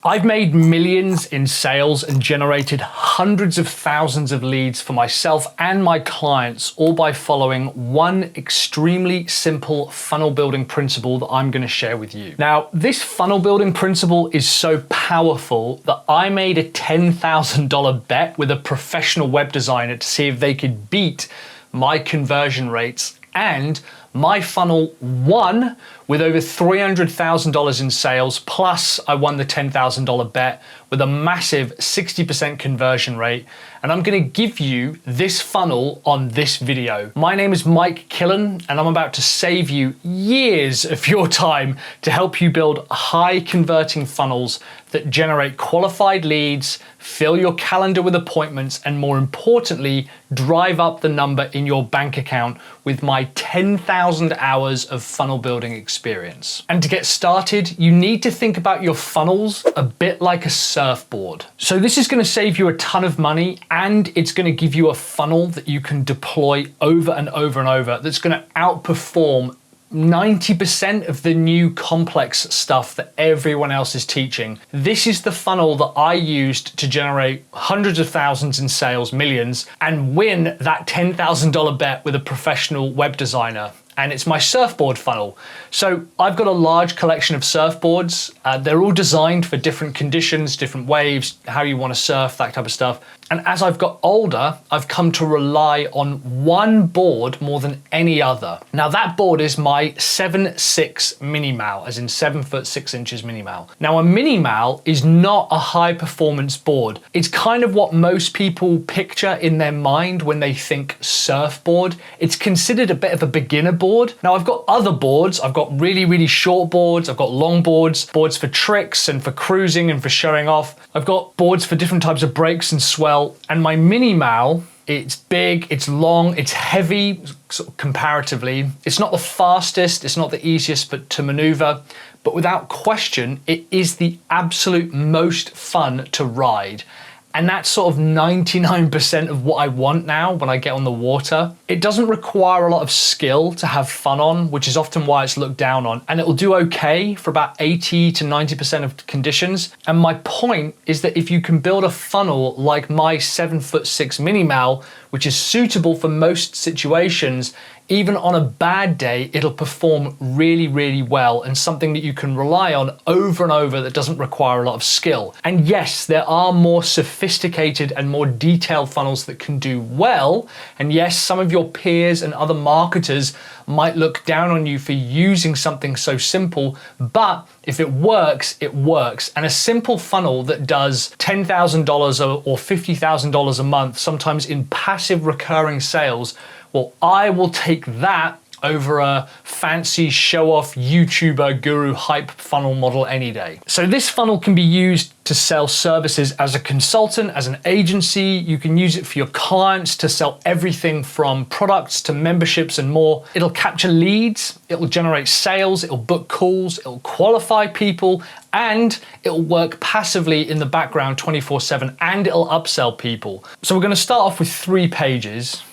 I've made millions in sales and generated hundreds of thousands of leads for myself and my clients, all by following one extremely simple funnel building principle that I'm going to share with you. Now, this funnel building principle is so powerful that I made a $10,000 bet with a professional web designer to see if they could beat my conversion rates, and my funnel won with over $300,000 in sales, plus I won the $10,000 bet with a massive 60% conversion rate. And I'm gonna give you this funnel on this video. My name is Mike Killen, and I'm about to save you years of your time to help you build high converting funnels that generate qualified leads, fill your calendar with appointments, and more importantly, drive up the number in your bank account with my 10,000 hours of funnel building experience. And to get started, you need to think about your funnels a bit like a surfboard. So this is going to save you a ton of money, and it's going to give you a funnel that you can deploy over and over and over that's going to outperform 90% of the new complex stuff that everyone else is teaching. This is the funnel that I used to generate hundreds of thousands in sales, millions, and win that $10,000 bet with a professional web designer. And it's my surfboard funnel. So I've got a large collection of surfboards. They're all designed for different conditions, different waves, how you want to surf, that type of stuff. And as I've got older, I've come to rely on one board more than any other. Now that board is my 7.6 mini mal, as in 7 foot 6 inches mini mal. Now a mini mal is not a high performance board. It's kind of what most people picture in their mind when they think surfboard. It's considered a bit of a beginner board. Now I've got other boards. I've got really, really short boards. I've got long boards, boards for tricks and for cruising and for showing off. I've got boards for different types of breaks and swell. And my mini mal, it's big, it's long, it's heavy, sort of comparatively. It's not the fastest, it's not the easiest to maneuver, but without question, it is the absolute most fun to ride. And that's sort of 99% of what I want now when I get on the water. It doesn't require a lot of skill to have fun on, which is often why it's looked down on. And it will do okay for about 80 to 90% of conditions. And my point is that if you can build a funnel like my 7'6" mini mal, which is suitable for most situations, even on a bad day, it'll perform really, really well, and something that you can rely on over and over that doesn't require a lot of skill. And yes, there are more sophisticated and more detailed funnels that can do well. And yes, some of your peers and other marketers might look down on you for using something so simple, but if it works, it works. And a simple funnel that does $10,000 or $50,000 a month, sometimes in passive recurring sales, well, I will take that over a fancy show-off YouTuber guru hype funnel model any day. So this funnel can be used to sell services as a consultant, as an agency. You can use it for your clients to sell everything from products to memberships and more. It'll capture leads, it'll generate sales, it'll book calls, it'll qualify people, and it'll work passively in the background 24/7, and it'll upsell people. So we're going to start off with 3 pages.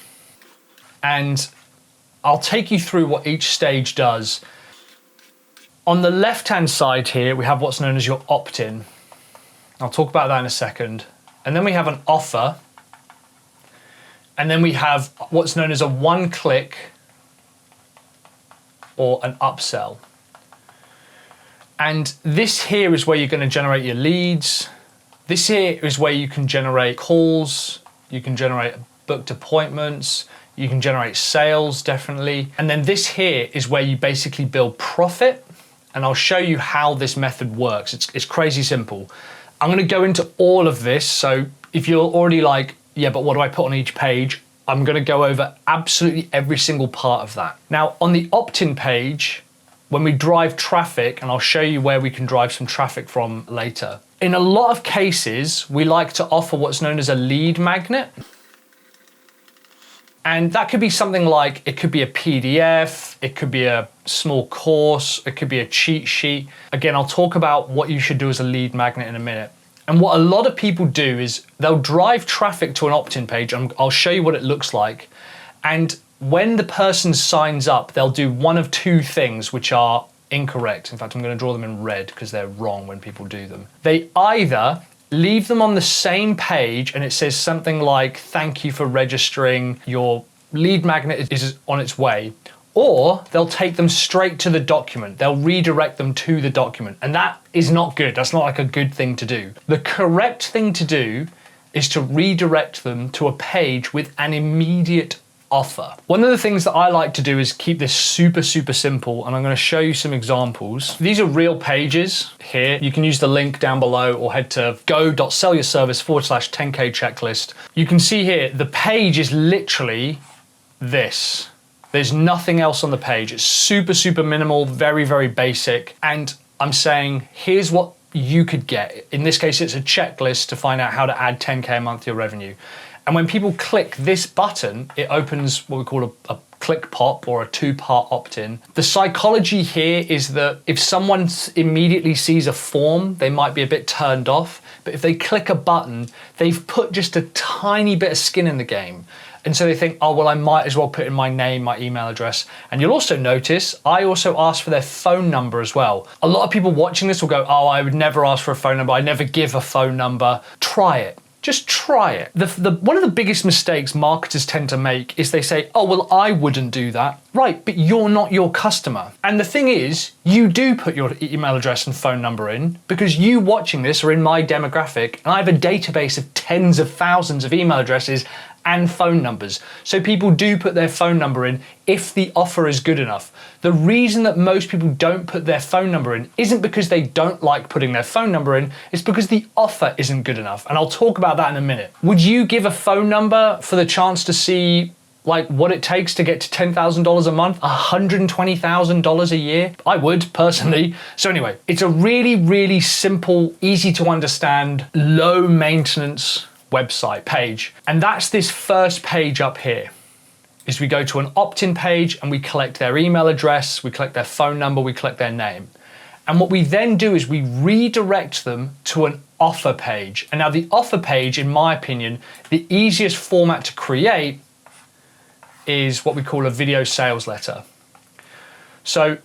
And I'll take you through what each stage does. On the left-hand side here, we have what's known as your opt-in. I'll talk about that in a second. And then we have an offer. And then we have what's known as a one-click or an upsell. And this here is where you're going to generate your leads. This here is where you can generate calls, you can generate booked appointments, you can generate sales, definitely. And then this here is where you basically build profit. And I'll show you how this method works. It's crazy simple. I'm gonna go into all of this. So if you're already like, yeah, but what do I put on each page? I'm gonna go over absolutely every single part of that. Now on the opt-in page, when we drive traffic, and I'll show you where we can drive some traffic from later. In a lot of cases, we like to offer what's known as a lead magnet. And that could be something like, it could be a PDF, it could be a small course, it could be a cheat sheet. Again, I'll talk about what you should do as a lead magnet in a minute. And what a lot of people do is they'll drive traffic to an opt-in page. I'll show you what it looks like. And when the person signs up, they'll do one of 2 things, which are incorrect. In fact, I'm going to draw them in red because they're wrong when people do them. They either leave them on the same page and it says something like, thank you for registering, your lead magnet is on its way, or they'll take them straight to the document. They'll redirect them to the document. And that is not good. That's not like a good thing to do. The correct thing to do is to redirect them to a page with an immediate offer. One of the things that I like to do is keep this super simple, and I'm going to show you some examples. These are real pages here. You can use the link down below or head to go.sellyourservice/10K checklist. You can see here, the page is literally this. There's nothing else on the page. It's super minimal, very basic. And I'm saying, here's what you could get. In this case, it's a checklist to find out how to add 10K a month to your revenue. And when people click this button, it opens what we call a click pop or a 2-part opt-in. The psychology here is that if someone immediately sees a form, they might be a bit turned off. But if they click a button, they've put just a tiny bit of skin in the game. And so they think, oh, well, I might as well put in my name, my email address. And you'll also notice, I also ask for their phone number as well. A lot of people watching this will go, oh, I would never ask for a phone number. I never give a phone number. Try it. Just try it. One of the biggest mistakes marketers tend to make is they say, oh, well, I wouldn't do that. Right, but you're not your customer. And the thing is, you do put your email address and phone number in because you watching this are in my demographic, and I have a database of tens of thousands of email addresses and phone numbers. So people do put their phone number in if the offer is good enough. The reason that most people don't put their phone number in isn't because they don't like putting their phone number in, it's because the offer isn't good enough. And I'll talk about that in a minute. Would you give a phone number for the chance to see like what it takes to get to $10,000 a month, $120,000 a year? I would personally. So anyway, it's a really simple, easy to understand, low maintenance website page. And that's this first page up here. Is we go to an opt-in page and we collect their email address, we collect their phone number, we collect their name. And what we then do is we redirect them to an offer page. And now the offer page, in my opinion, the easiest format to create is what we call a video sales letter. So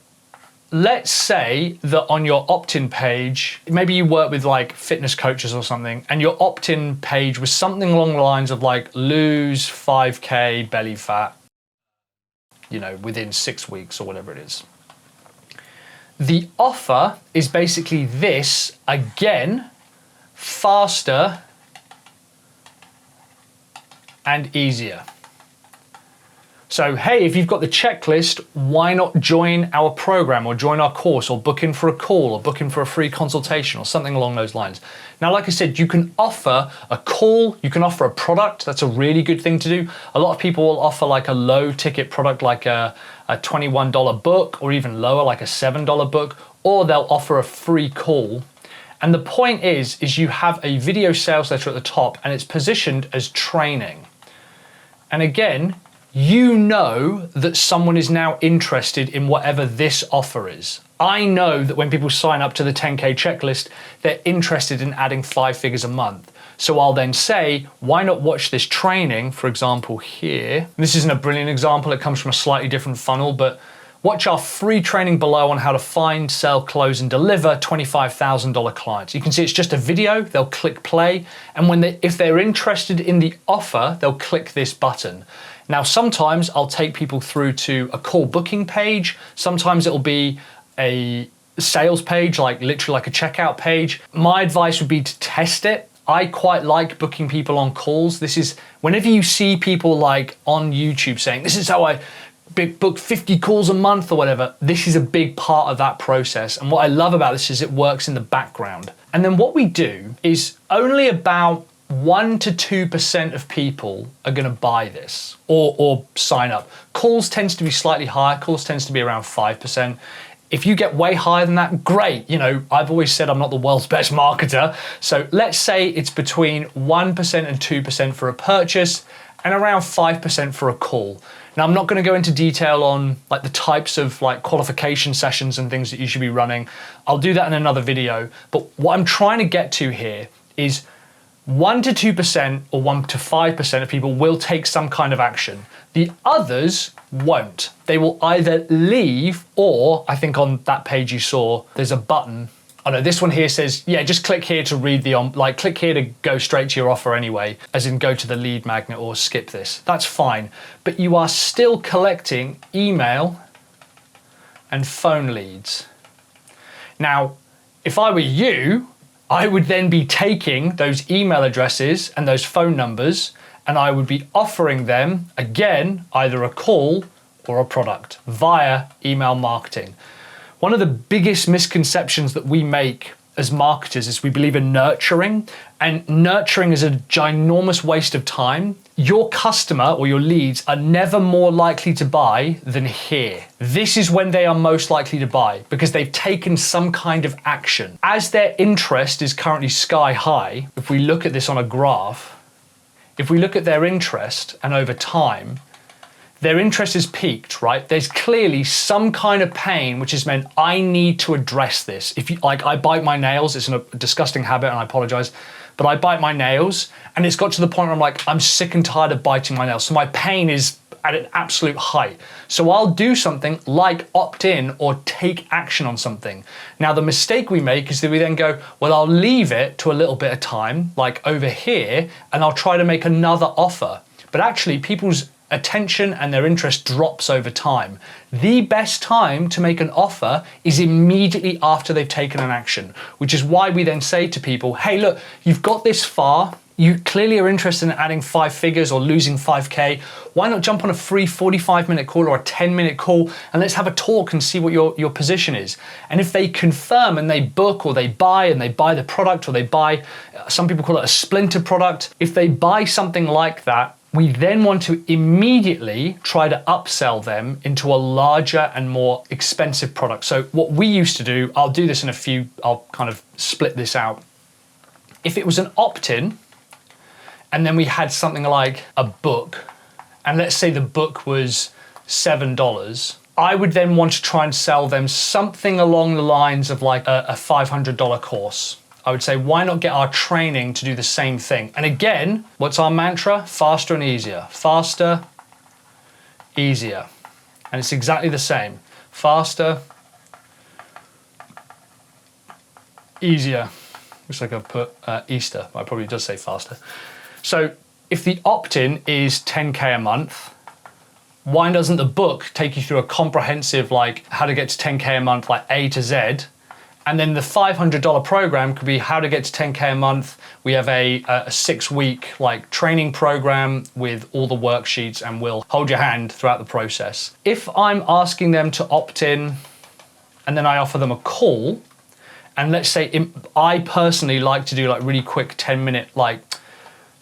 let's say that on your opt-in page, maybe you work with like fitness coaches or something, and your opt-in page was something along the lines of like lose 5K belly fat, you know, within 6 weeks or whatever it is. The offer is basically this, again, faster and easier. So, hey, if you've got the checklist, why not join our program or join our course or book in for a call or book in for a free consultation or something along those lines. Now, like I said, you can offer a call, you can offer a product. That's a really good thing to do. A lot of people will offer like a low ticket product, like a $21 book, or even lower, like a $7 book, or they'll offer a free call. And the point is you have a video sales letter at the top and it's positioned as training. And again, you know that someone is now interested in whatever this offer is. I know that when people sign up to the 10K checklist, they're interested in adding 5 figures a month. So I'll then say, why not watch this training, for example, here. This isn't a brilliant example, it comes from a slightly different funnel, but watch our free training below on how to find, sell, close, and deliver $25,000 clients. You can see it's just a video, they'll click play, and if they're interested in the offer, they'll click this button. Now, sometimes I'll take people through to a call booking page. Sometimes it'll be a sales page, like literally like a checkout page. My advice would be to test it. I quite like booking people on calls. This is, whenever you see people like on YouTube saying, this is how I book 50 calls a month or whatever, this is a big part of that process. And what I love about this is it works in the background. And then what we do is only about 1 to 2% of people are going to buy this or sign up. Calls tends to be slightly higher. Calls tends to be around 5%. If you get way higher than that, great. You know, I've always said I'm not the world's best marketer. So let's say it's between 1% and 2% for a purchase and around 5% for a call. Now, I'm not going to go into detail on like the types of like qualification sessions and things that you should be running. I'll do that in another video. But what I'm trying to get to here is 1 to 2% or 1 to 5% of people will take some kind of action. The others won't. They will either leave, or I think on that page you saw, there's a button. Oh no, this one here says, yeah, just click here to read click here to go straight to your offer anyway, as in go to the lead magnet or skip this. That's fine. But you are still collecting email and phone leads. Now, if I were you, I would then be taking those email addresses and those phone numbers, and I would be offering them, again, either a call or a product via email marketing. One of the biggest misconceptions that we make as marketers is we believe in nurturing, and nurturing is a ginormous waste of time. Your customer or your leads are never more likely to buy than here. This is when they are most likely to buy because they've taken some kind of action. As their interest is currently sky high, if we look at this on a graph, if we look at their interest and over time, their interest is peaked, right? There's clearly some kind of pain which has meant I need to address this. If you like, I bite my nails, it's a disgusting habit and I apologize, but I bite my nails and it's got to the point where I'm like, I'm sick and tired of biting my nails. So my pain is at an absolute height. So I'll do something like opt in or take action on something. Now the mistake we make is that we then go, well, I'll leave it to a little bit of time, like over here, and I'll try to make another offer. But actually people's attention and their interest drops over time. The best time to make an offer is immediately after they've taken an action, which is why we then say to people, hey, look, you've got this far. You clearly are interested in adding 5 figures or losing 5K. Why not jump on a free 45-minute call or a 10-minute call and let's have a talk and see what your position is. And if they confirm and they book or they buy and they buy the product or they buy, some people call it a splinter product. If they buy something like that, we then want to immediately try to upsell them into a larger and more expensive product. So what we used to do, I'll do this in a few, I'll kind of split this out. If it was an opt-in, and then we had something like a book, and let's say the book was $7, I would then want to try and sell them something along the lines of like a $500 course. I would say, why not get our training to do the same thing? And again, what's our mantra? Faster and easier. Faster, easier. And it's exactly the same. Faster, easier. Looks like I've put Easter, but I probably does say faster. So if the opt-in is 10K a month, why doesn't the book take you through a comprehensive, like how to get to 10K a month, like A to Z? And then the $500 program could be how to get to 10K a month. We have a 6-week like training program with all the worksheets and we'll hold your hand throughout the process. If I'm asking them to opt in and then I offer them a call, and let's say I personally like to do like really quick 10-minute like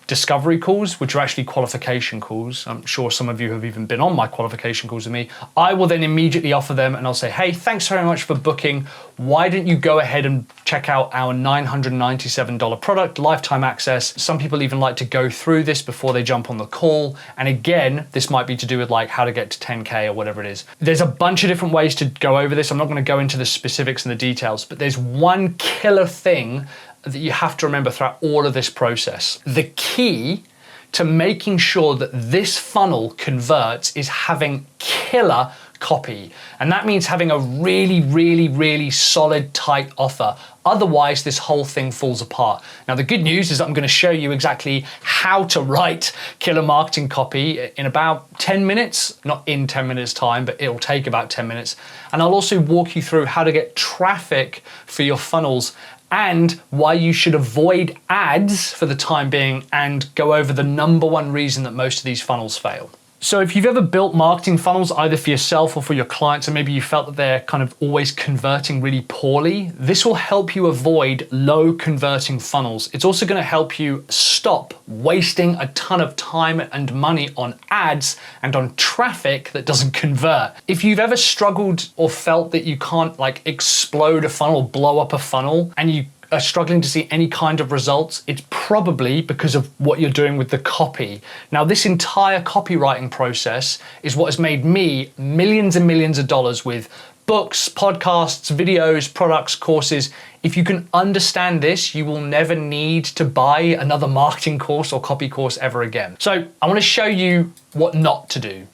discovery calls, which are actually qualification calls. I'm sure some of you have even been on my qualification calls with me. I will then immediately offer them and I'll say, hey, thanks very much for booking. Why don't you go ahead and check out our $997 product, lifetime access. Some people even like to go through this before they jump on the call. And again, this might be to do with like how to get to 10K or whatever it is. There's a bunch of different ways to go over this. I'm not going to go into the specifics and the details, but there's one killer thing that you have to remember throughout all of this process. The key to making sure that this funnel converts is having killer copy. And that means having a really, really, really solid, tight offer. Otherwise, this whole thing falls apart. Now, the good news is that I'm going to show you exactly how to write killer marketing copy in about 10 minutes, not in 10 minutes time, but it'll take about 10 minutes. And I'll also walk you through how to get traffic for your funnels and why you should avoid ads for the time being and go over the #1 reason that most of these funnels fail. So if you've ever built marketing funnels, either for yourself or for your clients, and maybe you felt that they're kind of always converting really poorly, this will help you avoid low converting funnels. It's also going to help you stop wasting a ton of time and money on ads and on traffic that doesn't convert. If you've ever struggled or felt that you can't like explode a funnel, blow up a funnel, and you are struggling to see any kind of results, it's probably because of what you're doing with the copy. Now, this entire copywriting process is what has made me millions and millions of dollars with books, podcasts, videos, products, courses. If you can understand this, you will never need to buy another marketing course or copy course ever again. So I want to show you what not to do.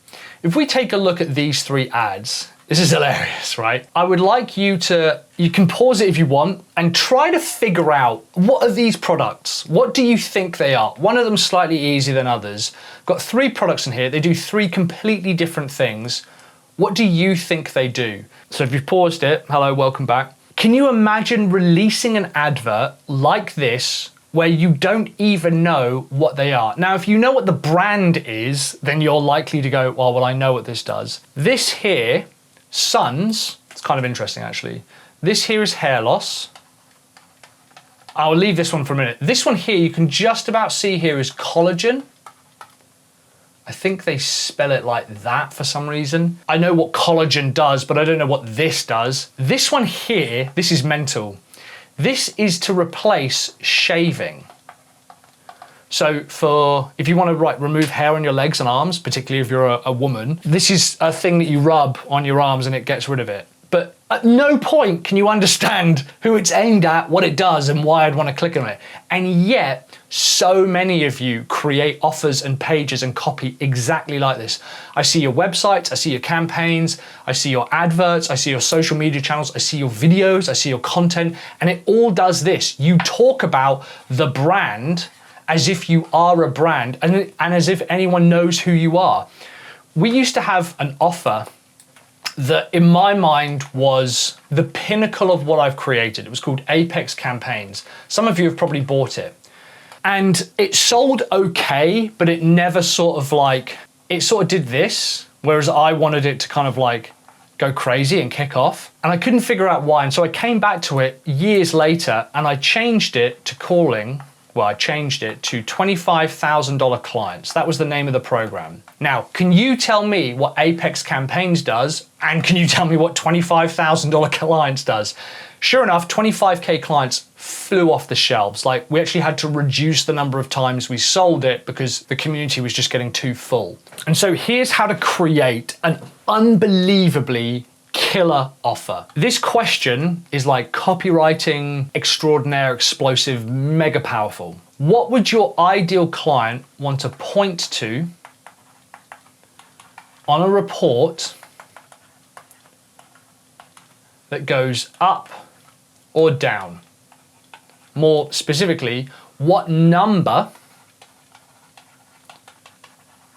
If we take a look at these 3 ads, this is hilarious, right? I would like you can pause it if you want and try to figure out, what are these products? What do you think they are? One of them slightly easier than others. Got 3 products in here. They do 3 completely different things. What do you think they do? So if you've paused it, hello, welcome back. Can you imagine releasing an advert like this where you don't even know what they are? Now, if you know what the brand is, then you're likely to go, well, I know what this does. This here, Suns, it's kind of interesting actually. This here is hair loss. I'll leave this one for a minute. This one here, you can just about see here is collagen. I think they spell it like that for some reason. I know what collagen does, but I don't know what this does. This one here, this is mental. This is to replace shaving. So if you want to remove hair on your legs and arms, particularly if you're a woman, this is a thing that you rub on your arms and it gets rid of it. But at no point can you understand who it's aimed at, what it does, and why I'd want to click on it. And yet, so many of you create offers and pages and copy exactly like this. I see your websites, I see your campaigns, I see your adverts, I see your social media channels, I see your videos, I see your content, and it all does this. You talk about the brand as if you are a brand and as if anyone knows who you are. We used to have an offer that in my mind was the pinnacle of what I've created. It was called Apex Campaigns. Some of you have probably bought it. And it sold okay, but it never it sort of did this, whereas I wanted it to kind of go crazy and kick off. And I couldn't figure out why. And so I came back to it years later and I changed it to $25,000 clients. That was the name of the program. Now, can you tell me what Apex Campaigns does? And can you tell me what $25,000 clients does? Sure enough, 25K clients flew off the shelves. We actually had to reduce the number of times we sold it because the community was just getting too full. And so here's how to create an unbelievably killer offer. This question is like copywriting, extraordinaire, explosive, mega powerful. What would your ideal client want to point to on a report that goes up or down? More specifically, what number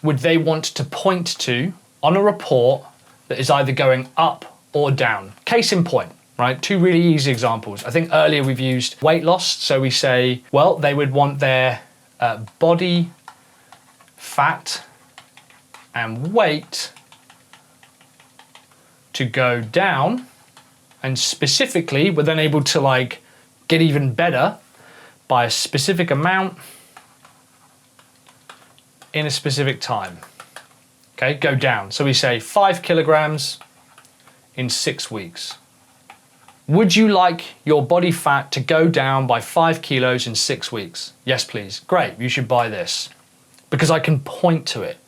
would they want to point to on a report that is either going up or down? Case in point, right? 2 really easy examples. I think earlier we've used weight loss. So we say, well, they would want their body fat and weight to go down. And specifically, we're then able to get even better by a specific amount in a specific time. Okay, go down. So we say 5 kilograms in 6 weeks. Would you like your body fat to go down by 5 kilos in 6 weeks? Yes, please. Great, you should buy this. Because I can point to it.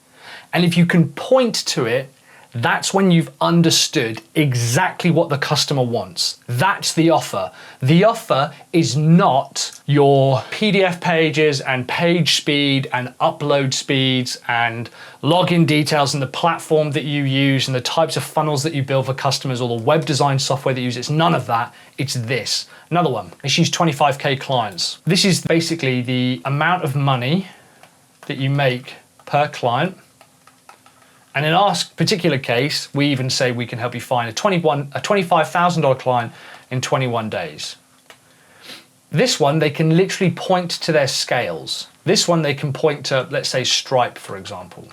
And if you can point to it, that's when you've understood exactly what the customer wants. That's the offer. The offer is not your PDF pages and page speed and upload speeds and login details and the platform that you use and the types of funnels that you build for customers or the web design software that you use. It's none of that. It's this. Another one. Let's use 25K clients. This is basically the amount of money that you make per client. And in our particular case, we even say we can help you find a $25,000 client in 21 days. This one, they can literally point to their scales. This one, they can point to, let's say, Stripe, for example.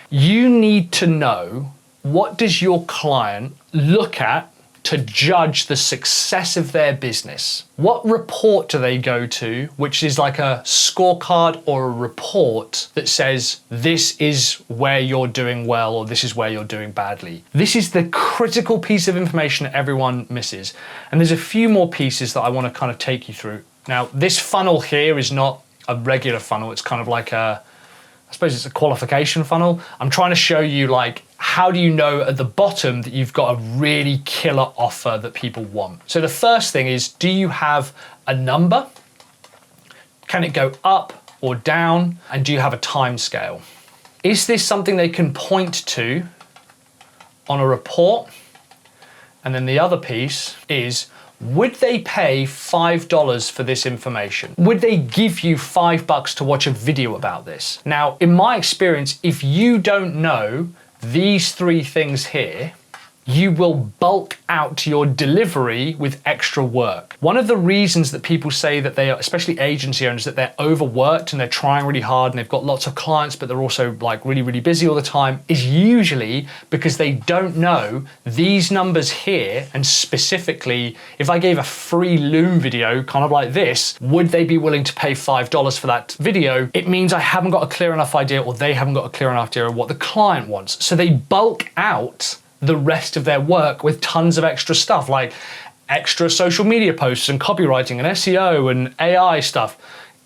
You need to know, what does your client look at to judge the success of their business? What report do they go to, which is like a scorecard or a report that says, this is where you're doing well or this is where you're doing badly? This is the critical piece of information that everyone misses. And there's a few more pieces that I want to kind of take you through. Now, this funnel here is not a regular funnel. It's kind of like I suppose it's a qualification funnel. I'm trying to show you like, how do you know at the bottom that you've got a really killer offer that people want? So the first thing is, do you have a number? Can it go up or down? And do you have a time scale? Is this something they can point to on a report? And then the other piece is, would they pay $5 for this information? Would they give you $5 to watch a video about this? Now, in my experience, if you don't know these three things here, you will bulk out your delivery with extra work. One of the reasons that people say that they are, especially agency owners, that they're overworked and they're trying really hard and they've got lots of clients, but they're also like really, really busy all the time, is usually because they don't know these numbers here. And specifically, if I gave a free Loom video, kind of like this, would they be willing to pay $5 for that video? It means I haven't got a clear enough idea, or they haven't got a clear enough idea of what the client wants. So they bulk out the rest of their work with tons of extra stuff, like extra social media posts and copywriting and SEO and AI stuff.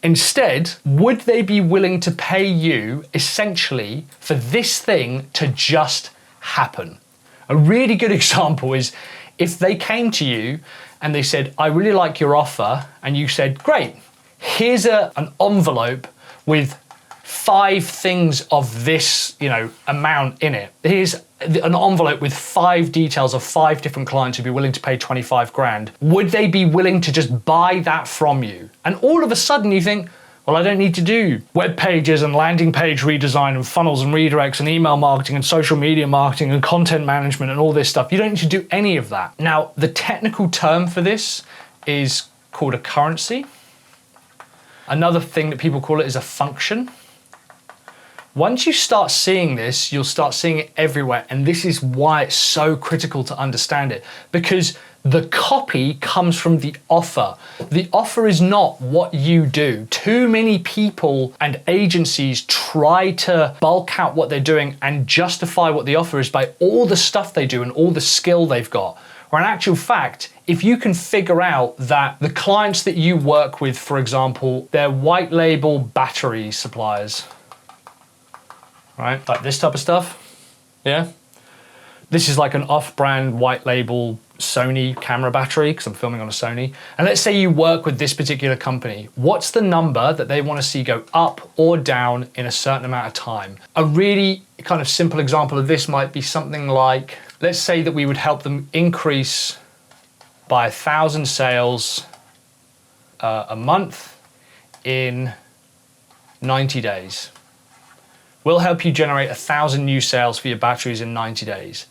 Instead, would they be willing to pay you essentially for this thing to just happen? A really good example is if they came to you and they said, I really like your offer, and you said, great, here's an envelope with 5 things of this, amount in it. Here's an envelope with 5 details of 5 different clients who'd be willing to pay 25 grand. Would they be willing to just buy that from you? And all of a sudden you think, well, I don't need to do web pages and landing page redesign and funnels and redirects and email marketing and social media marketing and content management and all this stuff. You don't need to do any of that. Now, the technical term for this is called a currency. Another thing that people call it is a function. Once you start seeing this, you'll start seeing it everywhere. And this is why it's so critical to understand it, because the copy comes from the offer. The offer is not what you do. Too many people and agencies try to bulk out what they're doing and justify what the offer is by all the stuff they do and all the skill they've got. Where in actual fact, if you can figure out that the clients that you work with, for example, they're white label battery suppliers, right? Like this type of stuff, yeah? This is like an off-brand white label Sony camera battery, because I'm filming on a Sony. And let's say you work with this particular company. What's the number that they want to see go up or down in a certain amount of time? A really kind of simple example of this might be something like, let's say that we would help them increase by 1,000 sales a month in 90 days. We'll help you generate 1,000 new sales for your batteries in 90 days.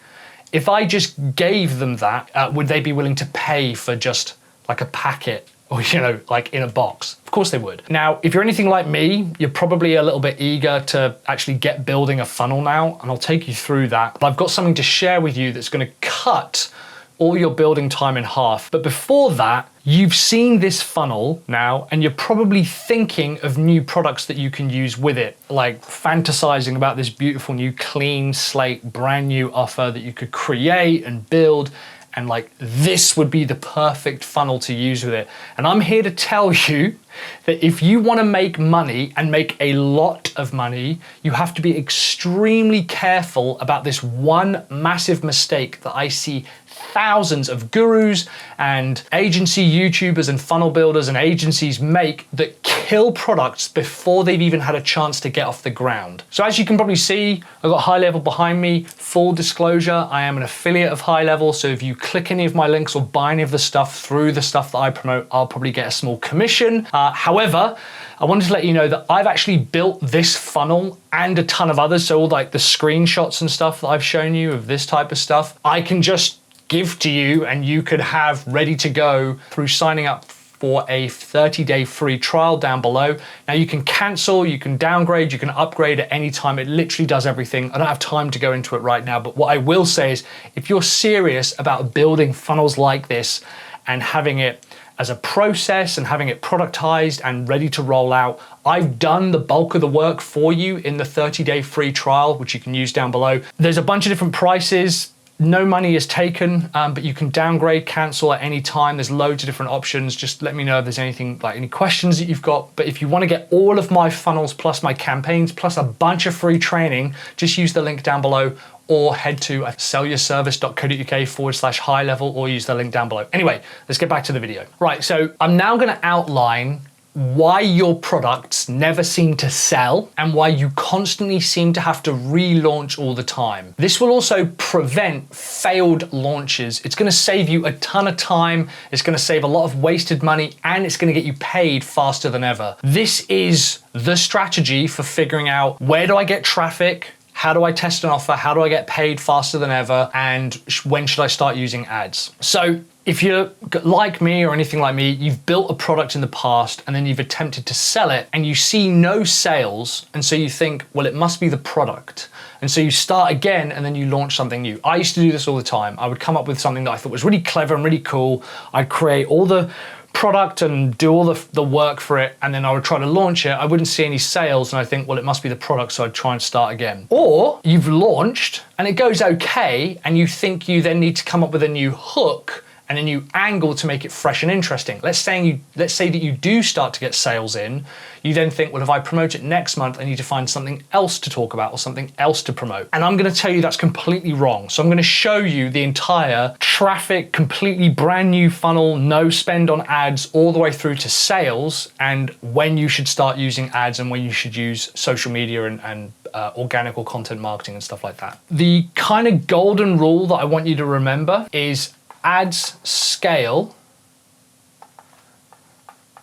If I just gave them that, would they be willing to pay for just like a packet or, like in a box? Of course they would. Now, if you're anything like me, you're probably a little bit eager to actually get building a funnel now, and I'll take you through that. But I've got something to share with you that's going to cut all your building time in half. But before that, you've seen this funnel now, and you're probably thinking of new products that you can use with it, like fantasizing about this beautiful new clean slate, brand new offer that you could create and build. And like, this would be the perfect funnel to use with it. And I'm here to tell you that if you want to make money and make a lot of money, you have to be extremely careful about this one massive mistake that I see thousands of gurus and agency YouTubers and funnel builders and agencies make that kill products before they've even had a chance to get off the ground. So as you can probably see, I've got HighLevel behind me. Full disclosure, I am an affiliate of HighLevel. So if you click any of my links or buy any of the stuff through the stuff that I promote, I'll probably get a small commission. However, I wanted to let you know that I've actually built this funnel and a ton of others. So all like the screenshots and stuff that I've shown you of this type of stuff, I can just give to you and you could have ready to go through signing up for a 30-day free trial down below. Now you can cancel, you can downgrade, you can upgrade at any time. It literally does everything. I don't have time to go into it right now, but what I will say is if you're serious about building funnels like this and having it as a process and having it productized and ready to roll out, I've done the bulk of the work for you in the 30-day free trial, which you can use down below. There's a bunch of different prices. no money is taken, but you can downgrade, cancel at any time. There's loads of different options. Just let me know if there's anything, like any questions that you've got. But if you want to get all of my funnels plus my campaigns plus a bunch of free training, just use the link down below, or head to sellyourservice.co.uk/HighLevel, or use the link down below. Anyway, let's get back to the video. Right, so I'm now going to outline why your products never seem to sell and why you constantly seem to have to relaunch all the time. This will also prevent failed launches. It's going to save you a ton of time. It's going to save a lot of wasted money, and it's going to get you paid faster than ever. This is the strategy for figuring out, where do I get traffic? How do I test an offer? How do I get paid faster than ever? And when should I start using ads? So if you're like me or anything like me, you've built a product in the past and then you've attempted to sell it and you see no sales. And so you think, well, it must be the product. And so you start again and then you launch something new. I used to do this all the time. I would come up with something that I thought was really clever and really cool. I'd create all the product and do all the work for it, and then I would try to launch it. I wouldn't see any sales and I think, well, it must be the product, so I'd try and start again. Or you've launched and it goes okay and you think you then need to come up with a new hook and a new angle to make it fresh and interesting. Let's say that you do start to get sales in. You then think, well, if I promote it next month, I need to find something else to talk about or something else to promote. And I'm gonna tell you that's completely wrong. So I'm gonna show you the entire traffic, completely brand new funnel, no spend on ads, all the way through to sales, and when you should start using ads and when you should use social media and organic or content marketing and stuff like that. The kind of golden rule that I want you to remember is ads scale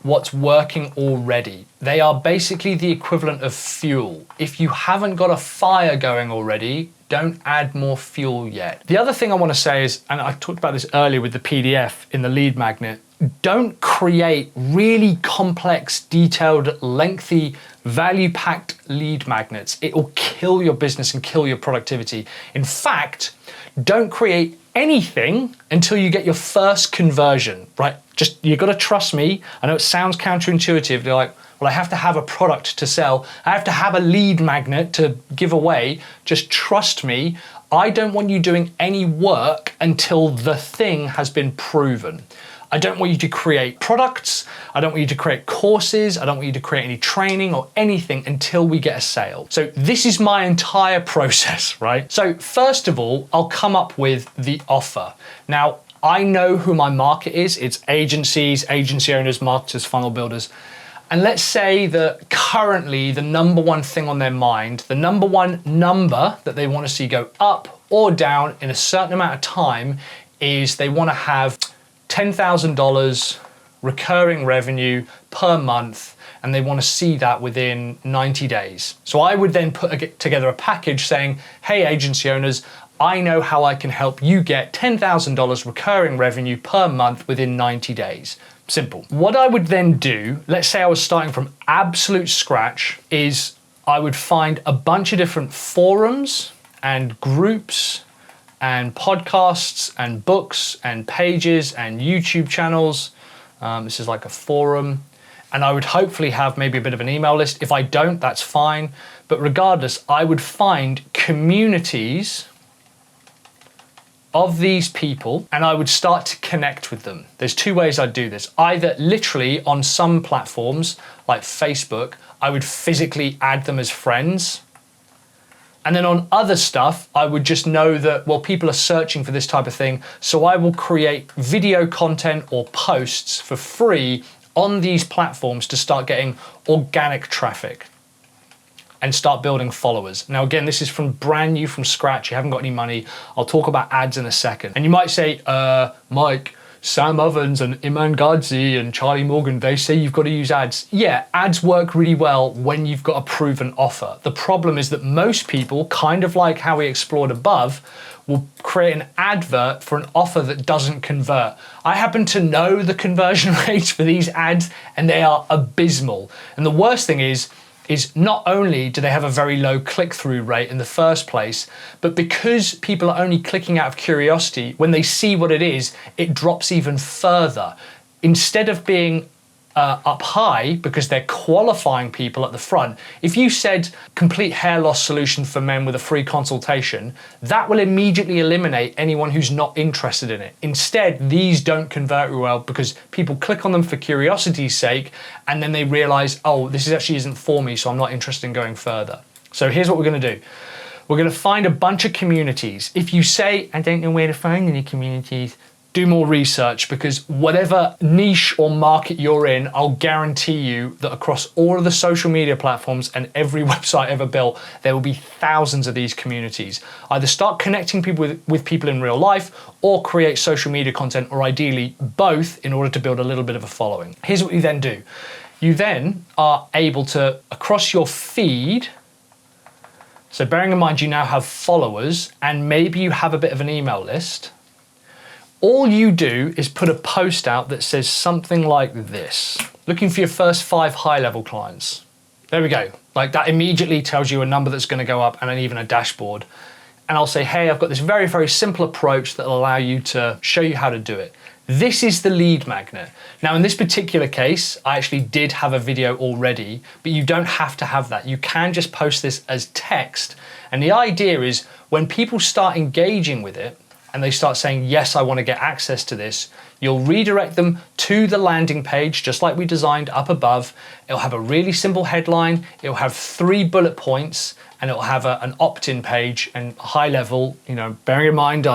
what's working already. They are basically the equivalent of fuel. If you haven't got a fire going already, don't add more fuel yet. The other thing I want to say is, and I talked about this earlier with the PDF in the lead magnet, don't create really complex, detailed, lengthy, value-packed lead magnets. It will kill your business and kill your productivity. In fact, don't create anything until you get your first conversion, right? Just, you got to trust me. I know it sounds counterintuitive. They're like, well, I have to have a product to sell. I have to have a lead magnet to give away. Just trust me. I don't want you doing any work until the thing has been proven. I don't want you to create products. I don't want you to create courses. I don't want you to create any training or anything until we get a sale. So this is my entire process, right? So first of all, I'll come up with the offer. Now, I know who my market is. It's agencies, agency owners, marketers, funnel builders. And let's say that currently the number one thing on their mind, the number one number that they want to see go up or down in a certain amount of time is they want to have $10,000 recurring revenue per month, and they want to see that within 90 days. So I would then put together a package saying, hey, agency owners, I know how I can help you get $10,000 recurring revenue per month within 90 days. Simple. What I would then do, let's say I was starting from absolute scratch, is I would find a bunch of different forums and groups and podcasts and books and pages and YouTube channels. This is like a forum. And I would hopefully have maybe a bit of an email list. If I don't, that's fine. But regardless, I would find communities of these people and I would start to connect with them. There's two ways I'd do this. Either literally on some platforms like Facebook, I would physically add them as friends. And then on other stuff, I would just know that, well, people are searching for this type of thing. So I will create video content or posts for free on these platforms to start getting organic traffic and start building followers. Now, again, this is from brand new, from scratch. You haven't got any money. I'll talk about ads in a second. And you might say, Mike, Sam Ovens and Iman Gadzhi and Charlie Morgan, they say you've got to use ads. Yeah, ads work really well when you've got a proven offer. The problem is that most people, kind of like how we explored above, will create an advert for an offer that doesn't convert. I happen to know the conversion rates for these ads and they are abysmal. And the worst thing is not only do they have a very low click-through rate in the first place, but because people are only clicking out of curiosity, when they see what it is, it drops even further. Instead of being up high because they're qualifying people at the front. If you said complete hair loss solution for men with a free consultation, that will immediately eliminate anyone who's not interested in it. Instead, these don't convert very well because people click on them for curiosity's sake, and then they realize, oh, this actually isn't for me, so I'm not interested in going further. So here's what we're gonna do. We're gonna find a bunch of communities. If you say, I don't know where to find any communities, do more research, because whatever niche or market you're in, I'll guarantee you that across all of the social media platforms and every website ever built, there will be thousands of these communities. Either start connecting people with people in real life, or create social media content, or ideally both, in order to build a little bit of a following. Here's what you then do. You then are able to, across your feed, so bearing in mind you now have followers and maybe you have a bit of an email list, all you do is put a post out that says something like this. Looking for your first 5 high-level clients. There we go. Like, that immediately tells you a number that's going to go up, and then even a dashboard. And I'll say, hey, I've got this very, very simple approach that will allow you to show you how to do it. This is the lead magnet. Now, in this particular case, I actually did have a video already, but you don't have to have that. You can just post this as text. And the idea is when people start engaging with it, and they start saying, yes, I want to get access to this, you'll redirect them to the landing page, just like we designed up above. It'll have a really simple headline. It'll have 3 bullet points, and it'll have an opt-in page. And HighLevel, you know, bearing in mind,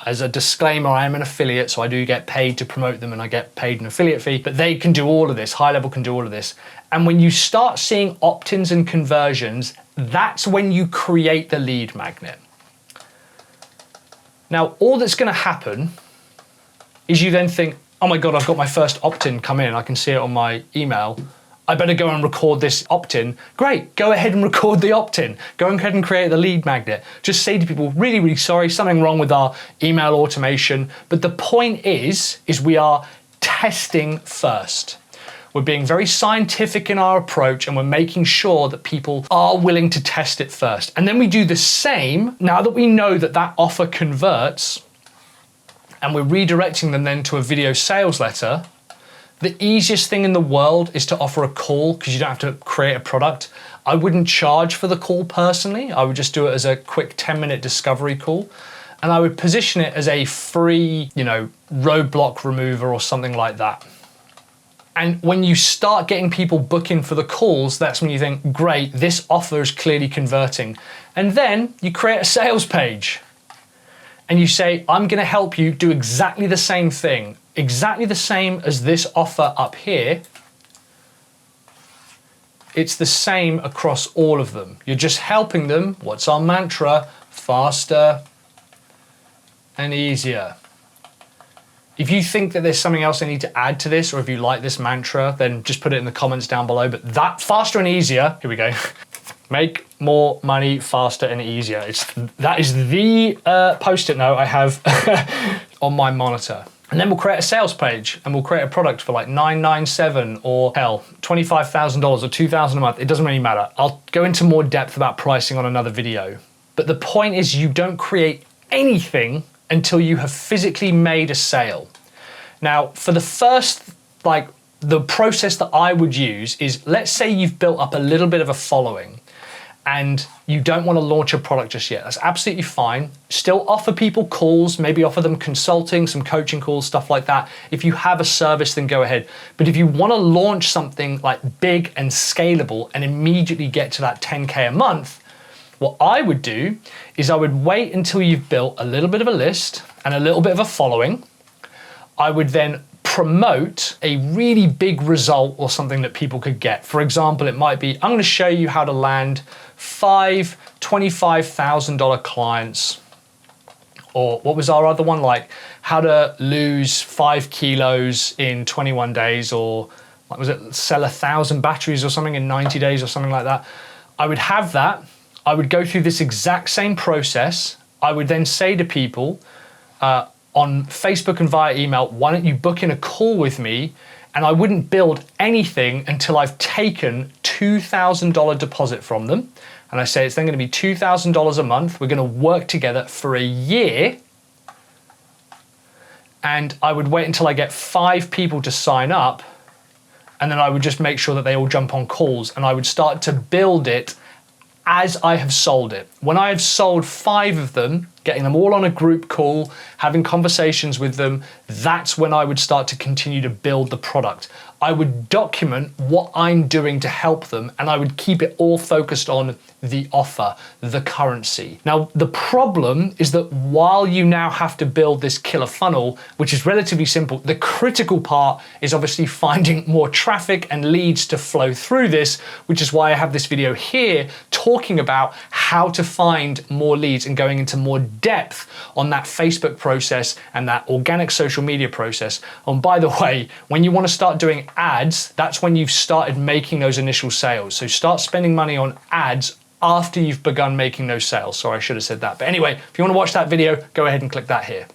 as a disclaimer, I am an affiliate, so I do get paid to promote them, and I get paid an affiliate fee, but they can do all of this. HighLevel can do all of this. And when you start seeing opt-ins and conversions, that's when you create the lead magnet. Now, all that's going to happen is you then think, oh my God, I've got my first opt-in come in. I can see it on my email. I better go and record this opt-in. Great, go ahead and record the opt-in. Go ahead and create the lead magnet. Just say to people, really, really sorry, something wrong with our email automation. But the point is we are testing first. We're being very scientific in our approach, and we're making sure that people are willing to test it first. And then we do the same, now that we know that that offer converts, and we're redirecting them then to a video sales letter. The easiest thing in the world is to offer a call, because you don't have to create a product. I wouldn't charge for the call personally. I would just do it as a quick 10-minute discovery call. And I would position it as a free, roadblock remover or something like that. And when you start getting people booking for the calls, that's when you think, great, this offer is clearly converting. And then you create a sales page and you say, I'm going to help you do exactly the same thing, exactly the same as this offer up here. It's the same across all of them. You're just helping them, what's our mantra? Faster and easier. If you think that there's something else I need to add to this, or if you like this mantra, then just put it in the comments down below. But that faster and easier, here we go. Make more money faster and easier. That is the post-it note I have on my monitor. And then we'll create a sales page, and we'll create a product for like $997 or hell, $25,000 or $2,000 a month. It doesn't really matter. I'll go into more depth about pricing on another video. But the point is, you don't create anything until you have physically made a sale. Now, for the first, the process that I would use is, let's say you've built up a little bit of a following and you don't want to launch a product just yet. That's absolutely fine. Still offer people calls, maybe offer them consulting, some coaching calls, stuff like that. If you have a service, then go ahead. But if you want to launch something like big and scalable and immediately get to that 10K a month, what I would do is I would wait until you've built a little bit of a list and a little bit of a following. I would then promote a really big result or something that people could get. For example, it might be, I'm going to show you how to land 5 $25,000 clients. Or what was our other one? Like how to lose 5 kilos in 21 days, or what was it, sell 1,000 batteries or something in 90 days or something like that. I would have that. I would go through this exact same process. I would then say to people on Facebook and via email, why don't you book in a call with me? And I wouldn't build anything until I've taken $2,000 deposit from them. And I say it's then going to be $2,000 a month. We're going to work together for a year. And I would wait until I get 5 people to sign up. and then I would just make sure that they all jump on calls, and I would start to build it as I have sold it. When I have sold 5 of them, getting them all on a group call, having conversations with them, that's when I would start to continue to build the product. I would document what I'm doing to help them, and I would keep it all focused on the offer, the currency. Now, the problem is that while you now have to build this killer funnel, which is relatively simple, the critical part is obviously finding more traffic and leads to flow through this, which is why I have this video here talking about how to find more leads and going into more depth on that Facebook process and that organic social media process. And by the way, when you want to start doing ads, that's when you've started making those initial sales. So start spending money on ads after you've begun making those sales. Sorry, I should have said that. But anyway, if you want to watch that video, go ahead and click that here.